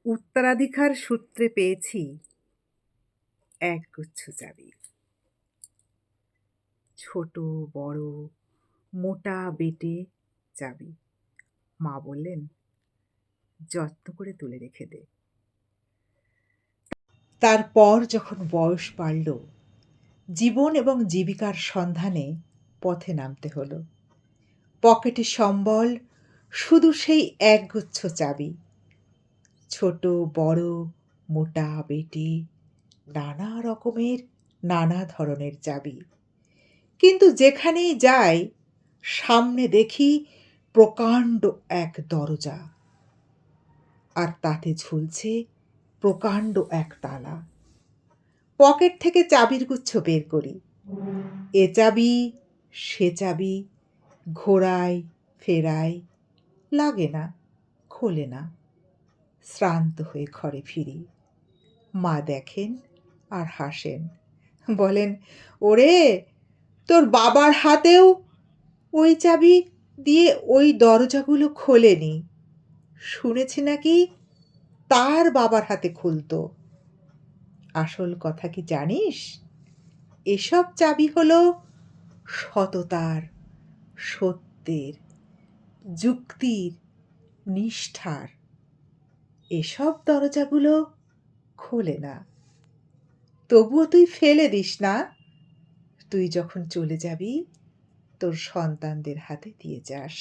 উত্তরাধিকার সূত্রে পেয়েছি একগুচ্ছ চাবি। ছোট বড় মোটা বেটে চাবি। মা বললেন, যত্ন করে তুলে রেখে দে। তারপর যখন বয়স বাড়ল, জীবন এবং জীবিকার সন্ধানে পথে নামতে হলো। পকেটে সম্বল শুধু সেই একগুচ্ছ চাবি। ছোট বড় মোটা বেটে নানা রকমের নানা ধরনের চাবি। কিন্তু যেখানেই যাই সামনে দেখি প্রকাণ্ড এক দরজা, আর তাতে ঝুলছে প্রকাণ্ড এক তালা। পকেট থেকে চাবির গুচ্ছ বের করি। এ চাবি সে চাবি, ঘোরাই ফেরাই, লাগে না, খোলে না। শ্রান্ত হয়ে ঘরে ফিরি। মা দেখেন আর হাসেন, বলেন, ওরে, তোর বাবার হাতেও ওই চাবি দিয়ে ওই দরজাগুলো খোলেনি। শুনেছি নাকি তার বাবার হাতে খুলতো। আসল কথা কি জানিস? এসব চাবি হলো সততার, সত্যের, যুক্তির, নিষ্ঠার। এসব দরজাগুলো খোলে না। তবুও তুই ফেলে দিস না। তুই যখন চলে যাবি তোর সন্তানদের হাতে দিয়ে যাস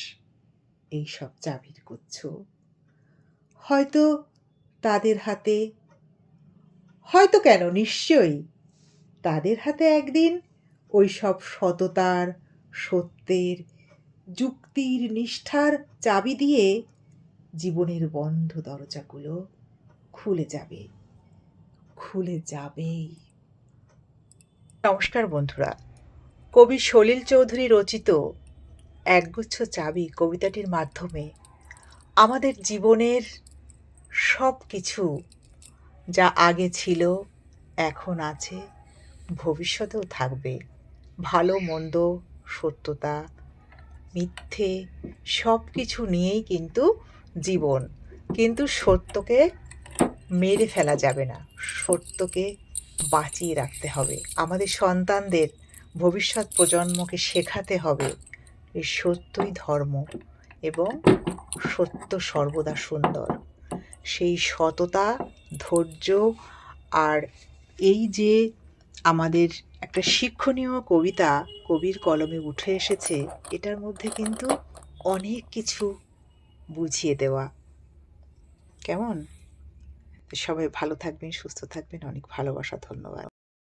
এই সব চাবির গুচ্ছ। হয়তো তাদের হাতে, হয়তো কেন, নিশ্চয়ই তাদের হাতে একদিন ওই সব সততার, সত্যের, যুক্তির, নিষ্ঠার চাবি দিয়ে জীবনের বন্ধ দরজাগুলো খুলে যাবে, খুলে যাবেই। নমস্কার বন্ধুরা, কবি সলিল চৌধুরী রচিত একগুচ্ছ চাবি কবিতাটির মাধ্যমে আমাদের জীবনের সব কিছু, যা আগে ছিল, এখন আছে, ভবিষ্যতেও থাকবে, ভালো মন্দ, সত্যতা মিথ্যে সব কিছু নিয়েই কিন্তু জীবন। কিন্তু সত্যকে মেরে ফেলা যাবে না, সত্যকে বাঁচিয়ে রাখতে হবে। আমাদের সন্তানদের, ভবিষ্যৎ প্রজন্মকে শেখাতে হবে এই সত্যই ধর্ম এবং সত্য সর্বদা সুন্দর। সেই সততা, ধৈর্য আর এই যে আমাদের একটা শিক্ষণীয় কবিতা কবির কলমে উঠে এসেছে, এটার মধ্যে কিন্তু অনেক কিছু বুঝিয়ে দেওয়া। কেমন? সবাই ভালো থাকবেন, সুস্থ থাকবেন। অনেক ভালোবাসা, ধন্যবাদ।